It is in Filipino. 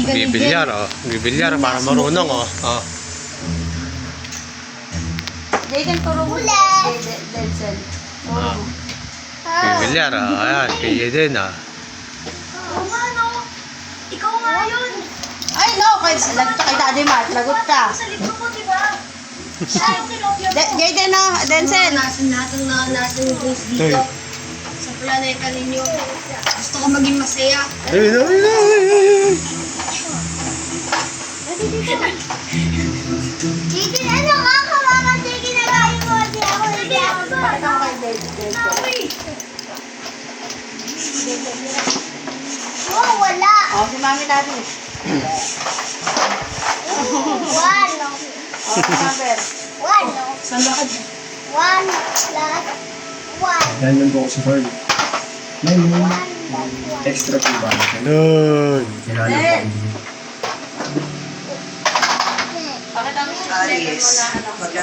kaibigan ni Jen. Bibilyar, oh. Bibilyar para marunong, oh. Oh. Jaden, turo mo. Denzel. Ah. Bibilyar, oh. Ayan, kaya din, ah. Oo nga, no? Ikaw nga yun. Ay, no. Lagot ka kay Daddy Mark. Lagot ka. Sa libro mo, di ba? Siya yung tinopya mo. Jaden, no. Denzel. Nasa lahat ng nasa yung things dito. Sa planeta ninyo. Gusto ko maging masaya. Ay, no, ay, no, ay, ay, ay. Dito, ano nga ka, mama? Sige na kayo mo. Di ako, hindi ako. Ikaw kay Denzel. Oh, wala. Oh, si Mami natin. One. Oh, number. One. Saan ba ka? 1 plus 1. Yan yung buko sa farm. May 1 plus 1. extra po ba? Ganun. Kailangan Then, po. pakita mo sa Jaden mo na ano.